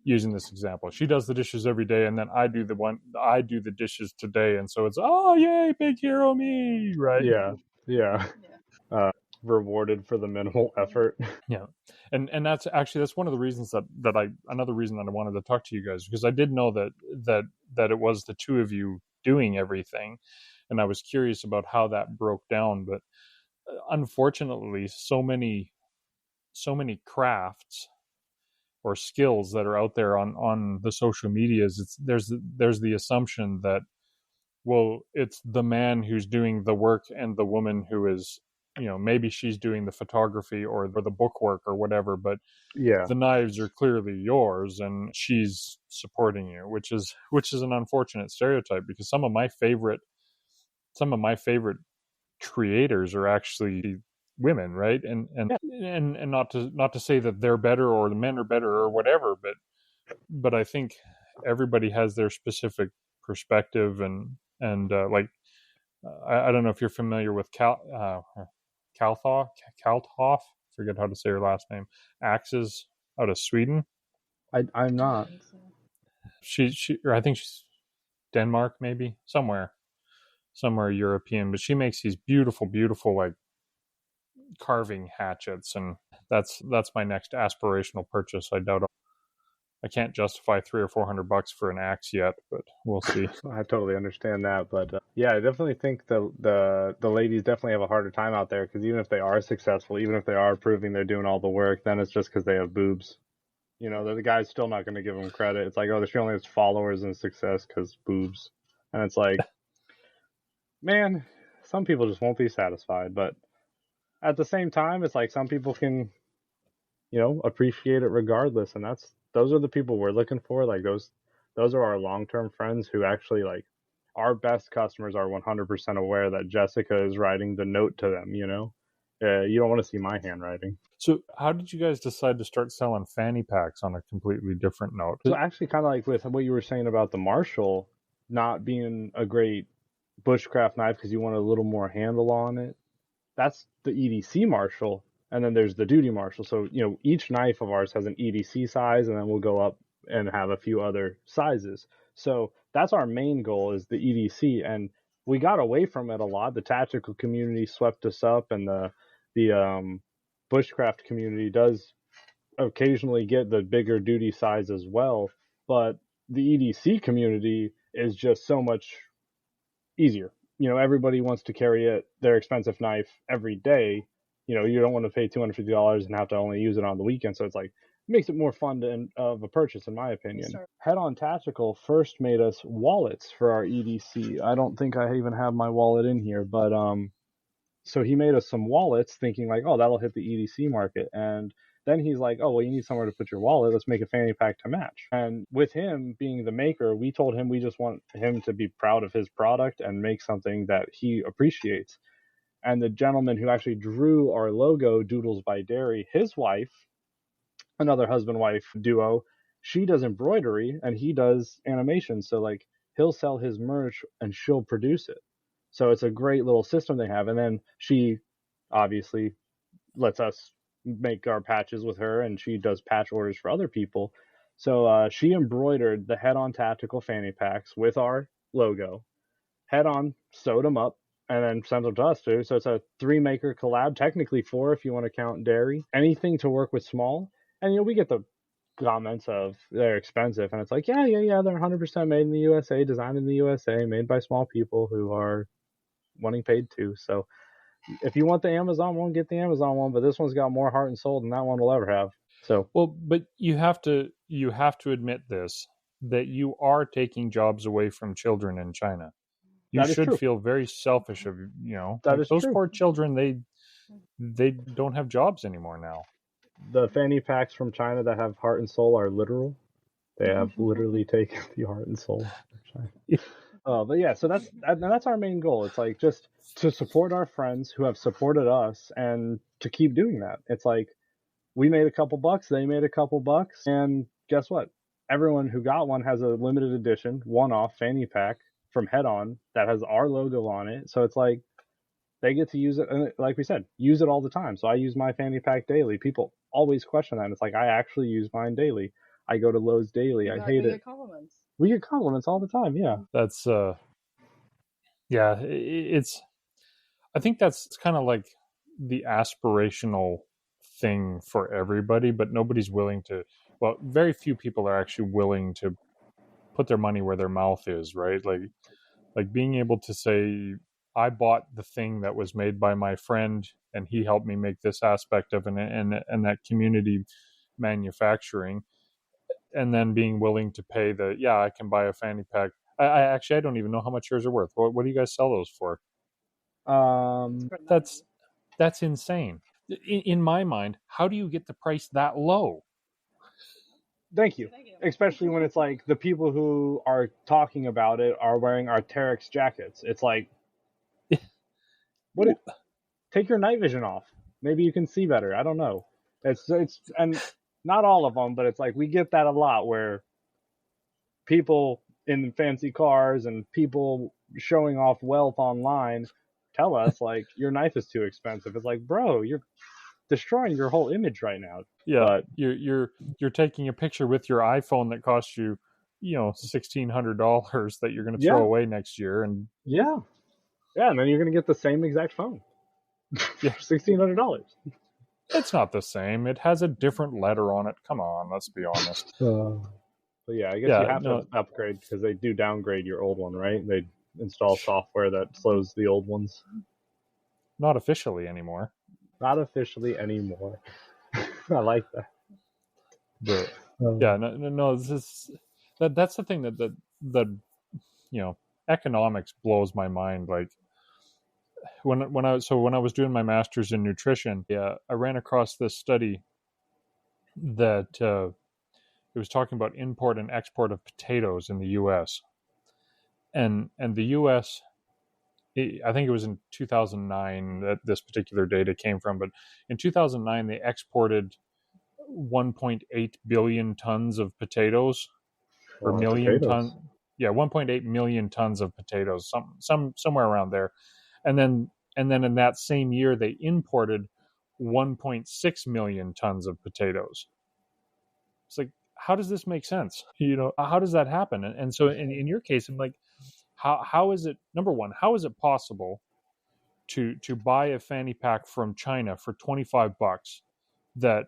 using this example, she does the dishes every day, and then I do the dishes today, and so it's yay, big hero me, right? Yeah. Rewarded for the minimal effort. Yeah, and that's one of the reasons another reason that I wanted to talk to you guys, because I did know that it was the two of you doing everything, and I was curious about how that broke down. But unfortunately, so many crafts or skills that are out there on the social medias, there's the assumption that, well, it's the man who's doing the work and the woman who is, maybe she's doing the photography or the bookwork or whatever, but the knives are clearly yours and she's supporting you, which is an unfortunate stereotype, because some of my favorite creators are actually women, right? And not to say that they're better or the men are better or whatever, but I think everybody has their specific perspective and like I don't know if you're familiar with Kalthoff, forget how to say her last name, Axes out of Sweden. I'm not. She or I think she's Denmark, maybe somewhere European, but she makes these beautiful like carving hatchets, and that's my next aspirational purchase. I doubt I can't justify $300 or $400 for an axe yet, but we'll see. I totally understand that, but yeah, I definitely think the ladies definitely have a harder time out there, because even if they are successful, even if they are proving they're doing all the work, then it's just because they have boobs. The guy's still not going to give them credit. It's like, oh, she only has followers and success because boobs, and it's like, man, some people just won't be satisfied. But at the same time, it's like some people can, appreciate it regardless, and those are the people we're looking for. Like those are our long-term friends who actually, like, our best customers are 100% aware that Jessica is writing the note to them. You don't want to see my handwriting. So how did you guys decide to start selling fanny packs on a completely different note? So actually, kind of like with what you were saying about the Marshall not being a great bushcraft knife because you want a little more handle on it, that's the EDC Marshall. And then there's the duty Marshall. So, each knife of ours has an EDC size, and then we'll go up and have a few other sizes. So that's our main goal, is the EDC. And we got away from it a lot. The tactical community swept us up, and the bushcraft community does occasionally get the bigger duty size as well. But the EDC community is just so much easier. Everybody wants to carry their expensive knife every day. You don't want to pay $250 and have to only use it on the weekend. So it's like, it makes it more fun of a purchase, in my opinion. Head On Tactical first made us wallets for our EDC. I don't think I even have my wallet in here, but so he made us some wallets thinking like, oh, that'll hit the EDC market. And then he's like, oh, well, you need somewhere to put your wallet. Let's make a fanny pack to match. And with him being the maker, we told him we just want him to be proud of his product and make something that he appreciates. And the gentleman who actually drew our logo, Doodles by Dairy, his wife, another husband-wife duo, she does embroidery and he does animation. So like, he'll sell his merch and she'll produce it. So it's a great little system they have. And then she obviously lets us make our patches with her, and she does patch orders for other people. So she embroidered the Head On Tactical fanny packs with our logo. Head On sewed them up, and then sends them to us too. So it's a 3-maker collab, technically 4 if you want to count dairy. Anything to work with small. And we get the comments of they're expensive, and it's like, yeah, they're 100% made in the USA, designed in the USA, made by small people who are wanting paid too. So if you want the Amazon one, get the Amazon one, but this one's got more heart and soul than that one will ever have. So well, but you have to admit this, that you are taking jobs away from children in China. You should feel very selfish of that is those true. poor children. They don't have jobs anymore now. The fanny packs from China that have heart and soul are literal. They have literally taken the heart and soul of China. But yeah, so that's our main goal. It's like just to support our friends who have supported us and to keep doing that. It's like we made a couple bucks, they made a couple bucks, and guess what? Everyone who got one has a limited edition, one-off fanny pack from Head On that has our logo on it. So it's like they get to use it, and like we said, use it all the time. So I use my fanny pack daily. People always question that. And it's like, I actually use mine daily. I go to Lowe's daily. I hate it. Compliments. We get compliments all the time. Yeah. That's yeah, it's, I think that's kind of like the aspirational thing for everybody, but nobody's willing to, well, very few people are actually willing to put their money where their mouth is, right? Like being able to say, I bought the thing that was made by my friend and he helped me make this aspect of it, and that community manufacturing, and then being willing to pay I can buy a fanny pack. I don't even know how much yours are worth. What do you guys sell those for? That's insane. In my mind, how do you get the price that low? Thank you. Especially when it's like the people who are talking about it are wearing our Terex jackets. It's like, take your night vision off. Maybe you can see better. I don't know. It's and not all of them, but it's like we get that a lot where people in fancy cars and people showing off wealth online tell us like your knife is too expensive. It's like, bro, you're destroying your whole image right now. Yeah, but you're taking a picture with your iPhone that costs you, $1,600 that you're going to throw away next year, and and then you're going to get the same exact phone. Yeah, $1,600. It's not the same. It has a different letter on it. Come on, let's be honest. But yeah, I guess you have to upgrade because they do downgrade your old one, right? They install software that slows the old ones. Not officially anymore. Not officially anymore. I like that. But no. That's the thing that economics blows my mind. Like when I was doing my master's in nutrition, I ran across this study that it was talking about import and export of potatoes in the U.S. and the U.S. I think it was in 2009 that this particular data came from, but in 2009 they exported 1.8 billion tons of potatoes, or million tons. Yeah, 1.8 million tons of potatoes, somewhere around there, and then in that same year they imported 1.6 million tons of potatoes. It's like, how does this make sense? How does that happen? And so in your case, I'm like, how is it, number one, how is it possible to buy a fanny pack from China for $25 that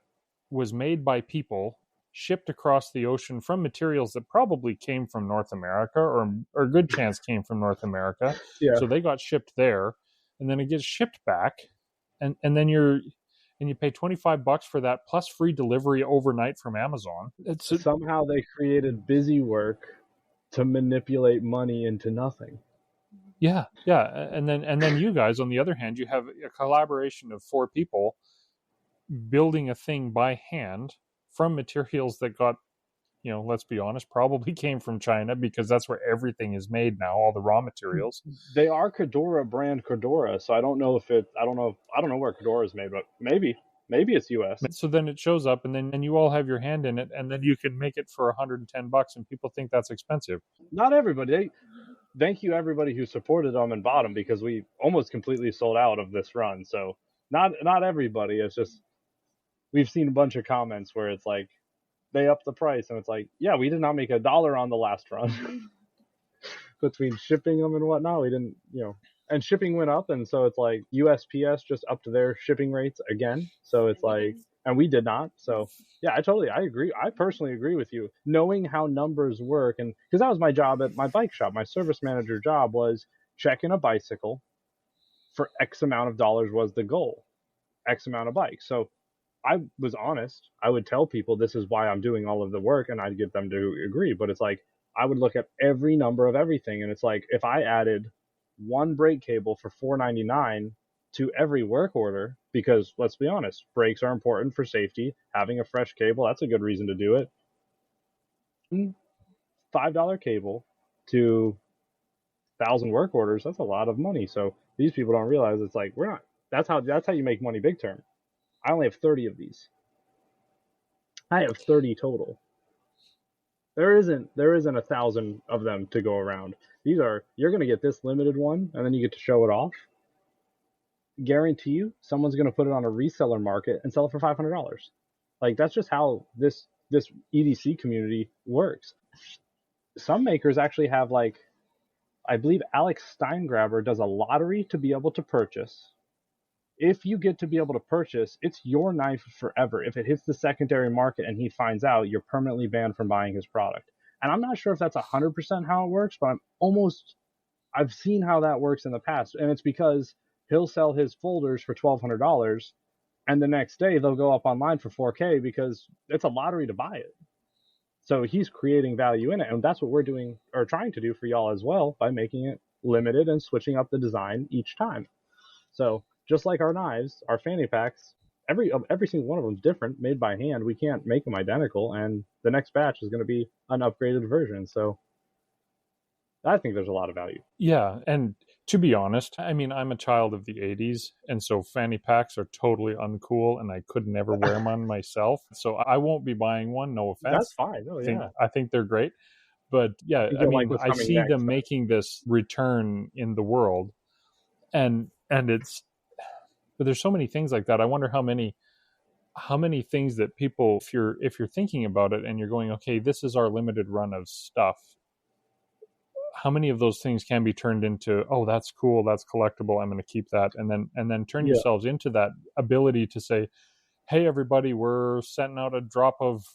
was made by people, shipped across the ocean from materials that probably came from North America, or a good chance came from North America. Yeah. So they got shipped there, and then it gets shipped back, and then you pay $25 for that plus free delivery overnight from Amazon. Somehow they created busy work to manipulate money into nothing. Yeah. And then you guys, on the other hand, you have a collaboration of 4 people building a thing by hand from materials that got, let's be honest, probably came from China, because that's where everything is made now, all the raw materials. They are Kedora brand Kedora, so I don't know where Kedora is made, but maybe it's US. So then it shows up, and then you all have your hand in it, and then you can make it for $110, and people think that's expensive. Not everybody. Thank you everybody who supported them and bought them, because we almost completely sold out of this run. So not everybody. It's just we've seen a bunch of comments where it's like they upped the price, and it's like, yeah, we did not make $1 on the last run. Between shipping them and whatnot, we didn't, and shipping went up, and so it's like USPS just upped their shipping rates again. So it's like, and we did not. So yeah, I agree. I personally agree with you. Knowing how numbers work, and because that was my job at my bike shop, my service manager job was checking a bicycle for X amount of dollars was the goal, X amount of bikes. So I was honest. I would tell people this is why I'm doing all of the work, and I'd get them to agree. But it's like I would look at every number of everything, and it's like if I added one brake cable for $4.99 to every work order, because let's be honest, brakes are important for safety. Having a fresh cable, that's a good reason to do it. $5 cable to 1,000 work orders, that's a lot of money. So these people don't realize it's like we're not. That's how you make money big term. I only have 30 of these. I have 30 total. There isn't 1,000 of them to go around. You're going to get this limited one, and then you get to show it off. Guarantee you, someone's going to put it on a reseller market and sell it for $500. Like that's just how this EDC community works. Some makers actually have like, I believe Alex Steingraber does a lottery to be able to purchase. If you get to be able to purchase, it's your knife forever. If it hits the secondary market and he finds out, you're permanently banned from buying his product. And I'm not sure if that's 100% how it works, but I've seen how that works in the past. And it's because he'll sell his folders for $1,200, and the next day they'll go up online for $4K because it's a lottery to buy it. So he's creating value in it. And that's what we're doing or trying to do for y'all as well by making it limited and switching up the design each time. So just like our knives, our fanny packs, every single one of them is different, made by hand. We can't make them identical, and the next batch is going to be an upgraded version. So I think there's a lot of value. Yeah, and to be honest, I mean, I'm a child of the 80s, and so fanny packs are totally uncool, and I could never wear one myself. So I won't be buying one, no offense. That's fine. Oh, yeah. I think they're great. But yeah, I mean, I see them making this return in the world, and it's, but there's so many things like that. I wonder how many things that people, if you're thinking about it and you're going, okay, this is our limited run of stuff, how many of those things can be turned into, oh, that's cool, that's collectible, I'm going to keep that, and then turn yourselves into that ability to say, hey, everybody, we're sending out a drop of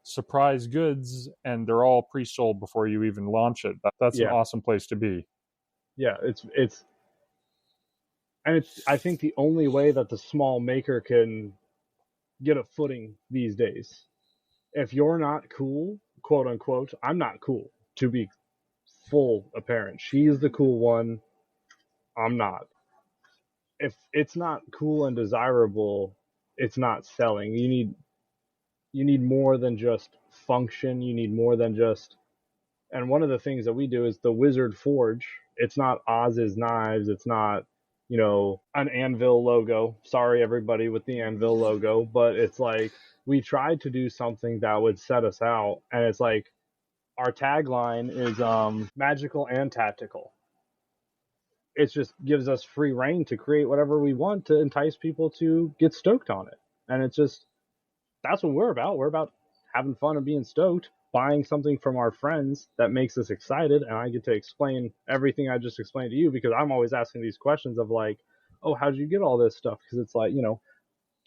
surprise goods, and they're all pre-sold before you even launch it. That's an awesome place to be. Yeah, I think the only way that the small maker can get a footing these days, if you're not cool, quote unquote, I'm not cool, to be full apparent. She's the cool one. I'm not. If it's not cool and desirable, it's not selling. You need more than just function. You need more than just. And one of the things that we do is the Wizard Forge. It's not Oz's knives. It's not, an Anvil logo. Sorry, everybody with the Anvil logo, but it's like we tried to do something that would set us out, and it's like our tagline is magical and tactical. It just gives us free reign to create whatever we want to entice people to get stoked on it. And it's just, that's what we're about. We're about having fun and being stoked, buying something from our friends that makes us excited. And I get to explain everything I just explained to you, because I'm always asking these questions of like, oh, how'd you get all this stuff? Because it's like,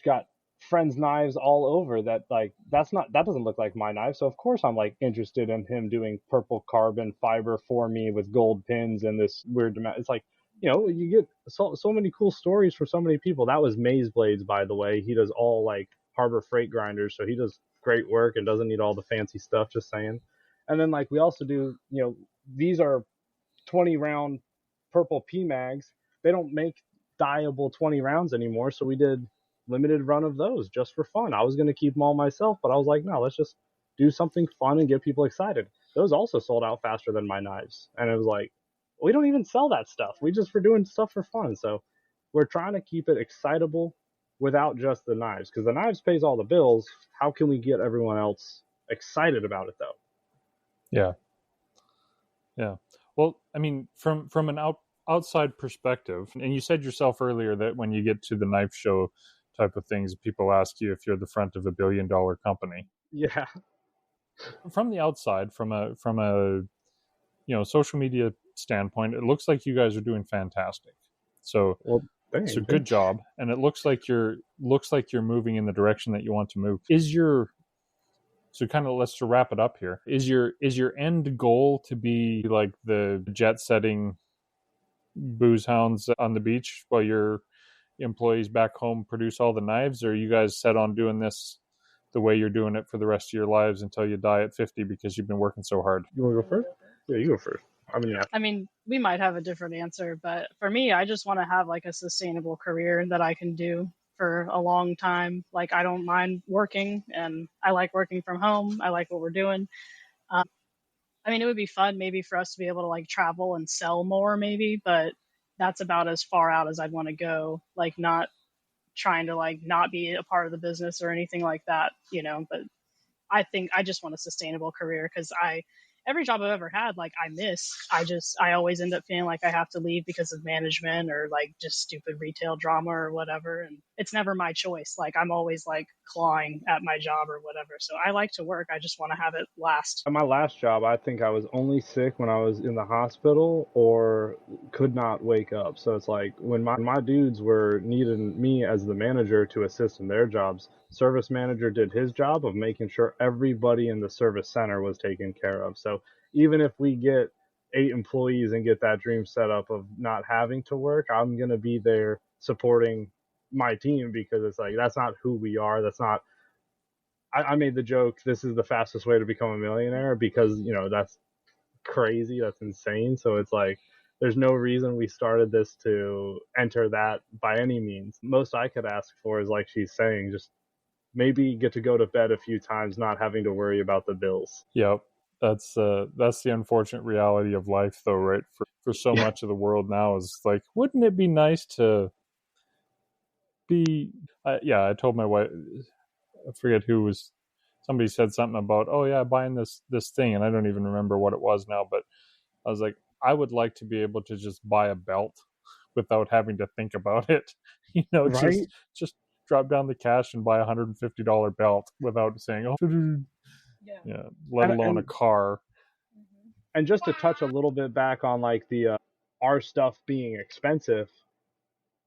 got friends' knives all over that, like, that doesn't look like my knife. So of course I'm like interested in him doing purple carbon fiber for me with gold pins and this weird, it's like, you get so many cool stories from so many people. That was Maze Blades, by the way. He does all like Harbor Freight grinders, so he does great work and doesn't need all the fancy stuff, just saying. And then like we also do, these are 20 round purple PMags. They don't make dyeable 20 rounds anymore, so we did limited run of those just for fun. I was going to keep them all myself, but I was like, no, let's just do something fun and get people excited. Those also sold out faster than my knives, and it was like, we don't even sell that stuff. We just were doing stuff for fun. So we're trying to keep it excitable without just the knives, because the knives pays all the bills. How can we get everyone else excited about it though? Yeah. Well, I mean, from an outside perspective, and you said yourself earlier that when you get to the knife show type of things, people ask you if you're the front of $1 billion company. Yeah. From the outside, from a social media standpoint, it looks like you guys are doing fantastic. So, thanks. Good job. And it looks like you're moving in the direction that you want to move. Let's to wrap it up here. Is your end goal to be like the jet setting booze hounds on the beach while your employees back home produce all the knives, or are you guys set on doing this the way you're doing it for the rest of your lives until you die at 50 because you've been working so hard? You want to go first? Yeah, you go first. I mean, we might have a different answer, but for me, I just want to have like a sustainable career that I can do for a long time. Like, I don't mind working, and I like working from home. I like what we're doing. I mean, it would be fun maybe for us to be able to like travel and sell more maybe, but that's about as far out as I'd want to go. Like, not trying to like not be a part of the business or anything like that, but I think I just want a sustainable career, because every job I've ever had, like, I always end up feeling like I have to leave because of management or like just stupid retail drama or whatever. And it's never my choice. Like, I'm always like clawing at my job or whatever. So I like to work. I just want to have it last. At my last job, I think I was only sick when I was in the hospital or could not wake up. So it's like when my dudes were needing me as the manager to assist in their jobs, service manager did his job of making sure everybody in the service center was taken care of. So even if we get 8 employees and get that dream set up of not having to work, I'm going to be there supporting my team, because it's like, that's not who we are. That's not, I made the joke, this is the fastest way to become a millionaire, because, that's crazy. That's insane. So it's like, there's no reason we started this to enter that by any means. Most I could ask for is, like she's saying, just maybe get to go to bed a few times, not having to worry about the bills. Yep. That's the unfortunate reality of life, though, right? For so much of the world now is like, wouldn't it be nice to be? I told my wife, I forget who was. Somebody said something about, oh yeah, buying this thing, and I don't even remember what it was now. But I was like, I would like to be able to just buy a belt without having to think about it. Right? Just drop down the cash and buy a $150 belt without saying, oh, yeah, let alone a car. And just to touch a little bit back on like the our stuff being expensive,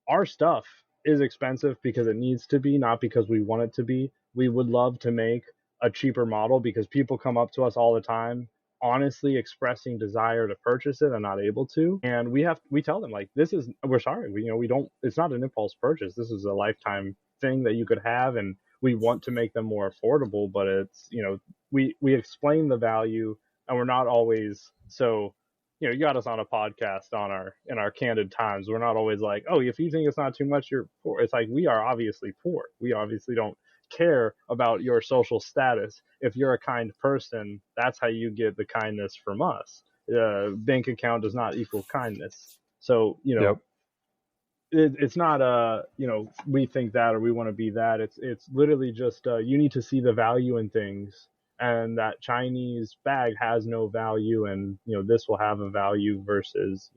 our stuff is expensive because it needs to be, not because we want it to be. We would love to make a cheaper model because people come up to us all the time honestly expressing desire to purchase it and not able to, and we tell them, like, we're sorry, we don't, it's not an impulse purchase, this is a lifetime thing that you could have, and we want to make them more affordable, but it's, we explain the value, and we're not always so, you got us on a podcast in our candid times, we're not always like, oh, if you think it's not too much, you're poor. It's like, we are obviously poor, we obviously don't care about your social status. If you're a kind person, that's how you get the kindness from us. Bank account does not equal kindness. So, Yep. It's not we think that or we want to be that. It's literally just you need to see the value in things, and that Chinese bag has no value, and this will have a value versus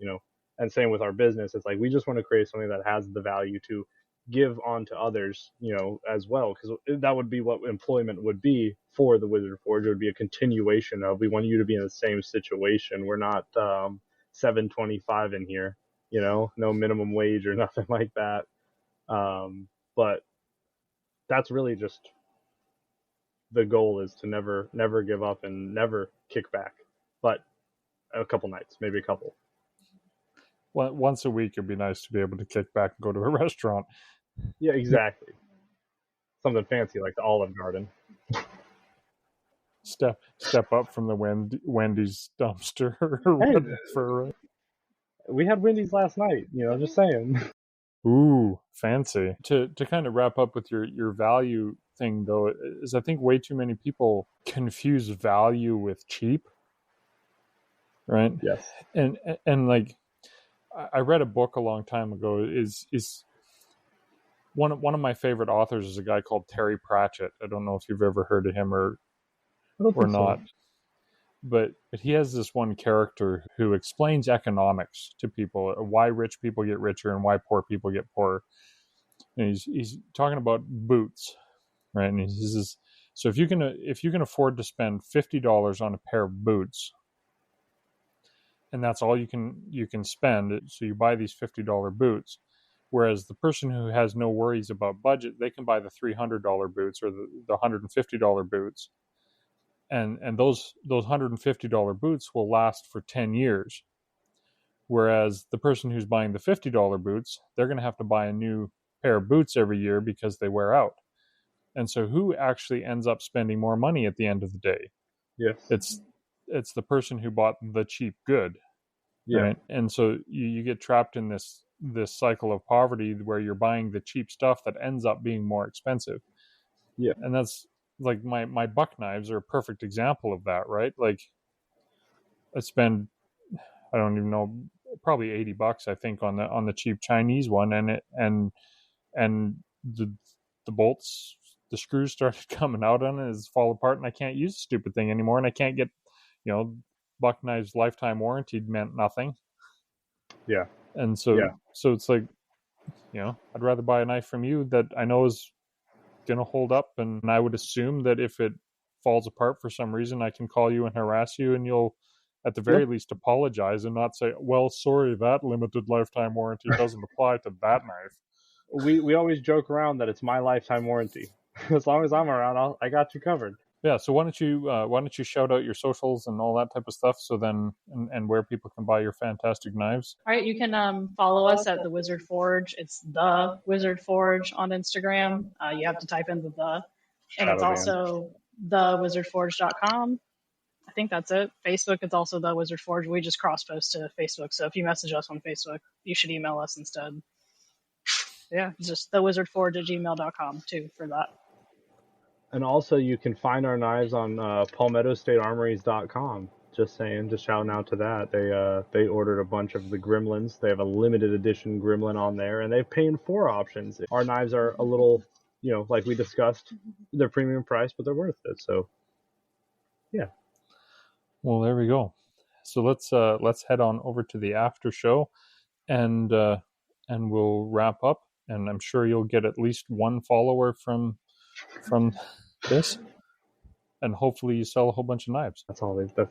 and same with our business. It's like, we just want to create something that has the value to give on to others, as well, because that would be what employment would be for the Wizard Forge. It would be a continuation of, we want you to be in the same situation. We're not $7.25 in here, no minimum wage or nothing like that. But that's really just the goal, is to never give up and never kick back, but a couple nights, maybe a couple. Once a week, it'd be nice to be able to kick back and go to a restaurant. Yeah, exactly. Something fancy like the Olive Garden. Step up from the Wendy's dumpster or whatever. We had Wendy's last night, just saying. Ooh, fancy. To kind of wrap up with your value thing, though, is I think way too many people confuse value with cheap, right? Yes. And like, I read a book a long time ago. Is one of my favorite authors is a guy called Terry Pratchett. I don't know if you've ever heard of him or not. So. But he has this one character who explains economics to people, why rich people get richer and why poor people get poorer. And he's talking about boots, right? And he says, so if you can afford to spend $50 on a pair of boots, and that's all you can spend. So you buy these $50 boots, whereas the person who has no worries about budget, they can buy the $300 boots or the $150 boots, and those $150 boots will last for 10 years. Whereas the person who's buying the $50 boots, they're going to have to buy a new pair of boots every year because they wear out. And so who actually ends up spending more money at the end of the day? Yes. It's the person who bought the cheap good. Yeah. Right? And so you get trapped in this cycle of poverty where you're buying the cheap stuff that ends up being more expensive. Yeah. And that's like my buck knives are a perfect example of that, right? Like I spend, I don't even know, probably $80, I think, on the cheap Chinese one, and the bolts, the screws started coming out on it, it's fall apart, and I can't use the stupid thing anymore, and I can't get, buck knives lifetime warranty meant nothing. Yeah. And so it's like, I'd rather buy a knife from you that I know is gonna hold up, and I would assume that if it falls apart for some reason, I can call you and harass you, and you'll at the very least apologize and not say, well, sorry, that limited lifetime warranty doesn't apply to that knife. We always joke around that it's my lifetime warranty. As long as I'm around, I got you covered. Yeah, so why don't you shout out your socials and all that type of stuff, so then and where people can buy your fantastic knives. All right, you can follow us at the Wizard Forge. It's the Wizard Forge on Instagram. You have to type in the, and it's also thewizardforge.com. I think that's it. Facebook, it's also the Wizard Forge. We just cross post to Facebook, so if you message us on Facebook, you should email us instead. Yeah, just thewizardforge@gmail.com too for that. And also, you can find our knives on palmettostatearmories.com. Just saying, just shouting out to that. They ordered a bunch of the Gremlins. They have a limited edition Gremlin on there, and they've paid 4 options. Our knives are a little, like we discussed, they're premium price, but they're worth it. So, yeah. Well, there we go. So let's head on over to the after show, and we'll wrap up. And I'm sure you'll get at least one follower from this, and hopefully you sell a whole bunch of knives. That's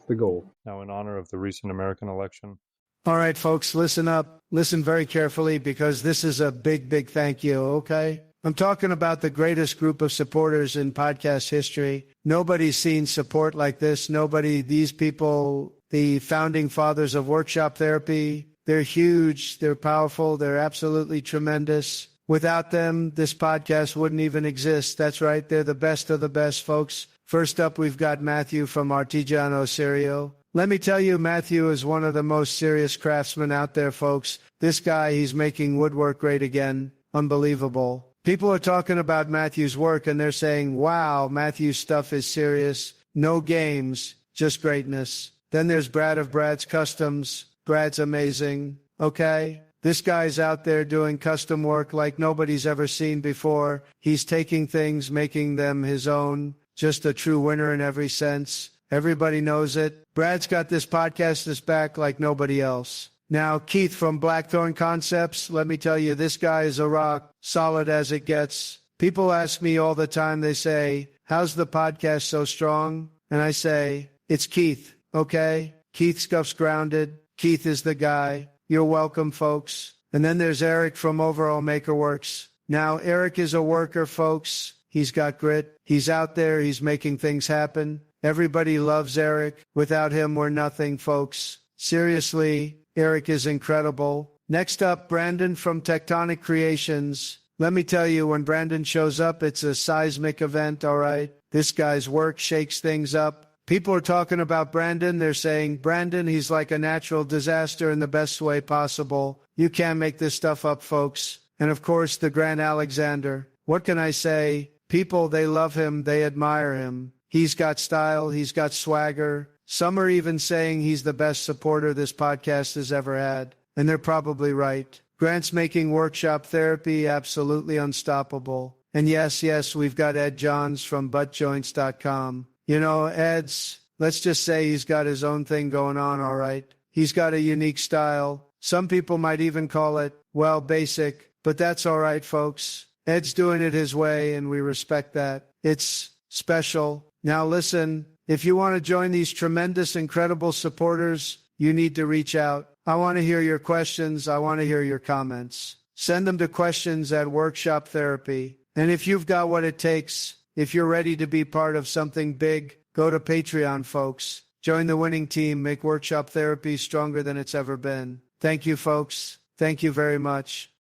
the goal. Now, in honor of the recent American election. All right, folks, listen up. Listen very carefully, because this is a big, big thank you, okay? I'm talking about the greatest group of supporters in podcast history. Nobody's seen support like this. These people, the founding fathers of workshop therapy, they're huge, they're powerful, they're absolutely tremendous. Without them, this podcast wouldn't even exist. That's right, they're the best of the best, folks. First up, we've got Matthew from Artigiano Serio. Let me tell you, Matthew is one of the most serious craftsmen out there, folks. This guy, he's making woodwork great again. Unbelievable. People are talking about Matthew's work, and they're saying, wow, Matthew's stuff is serious. No games, just greatness. Then there's Brad of Brad's Customs. Brad's amazing, okay? This guy's out there doing custom work like nobody's ever seen before. He's taking things, making them his own. Just a true winner in every sense. Everybody knows it. Brad's got this podcast back like nobody else. Now, Keith from Blackthorn Concepts, let me tell you, this guy is a rock, solid as it gets. People ask me all the time, they say, how's the podcast so strong? And I say, it's Keith, okay? Keith Scuff's grounded. Keith is the guy. You're welcome, folks. And then there's Eric from Overall Makerworks. Now, Eric is a worker, folks. He's got grit. He's out there. He's making things happen. Everybody loves Eric. Without him, we're nothing, folks. Seriously, Eric is incredible. Next up, Brandon from Tectonic Creations. Let me tell you, when Brandon shows up, it's a seismic event, all right? This guy's work shakes things up. People are talking about Brandon. They're saying, Brandon, he's like a natural disaster in the best way possible. You can't make this stuff up, folks. And of course, the Grant Alexander. What can I say? People, they love him. They admire him. He's got style. He's got swagger. Some are even saying he's the best supporter this podcast has ever had. And they're probably right. Grant's making workshop therapy absolutely unstoppable. And yes, we've got Ed Johns from buttjoints.com. Ed's, let's just say he's got his own thing going on, all right? He's got a unique style. Some people might even call it, well, basic, but that's all right, folks. Ed's doing it his way, and we respect that. It's special. Now listen, if you want to join these tremendous, incredible supporters, you need to reach out. I want to hear your questions. I want to hear your comments. Send them to questions at Workshop Therapy. And if you've got what it takes, if you're ready to be part of something big, go to Patreon, folks. Join the winning team. Make Workshop Therapy stronger than it's ever been. Thank you, folks. Thank you very much.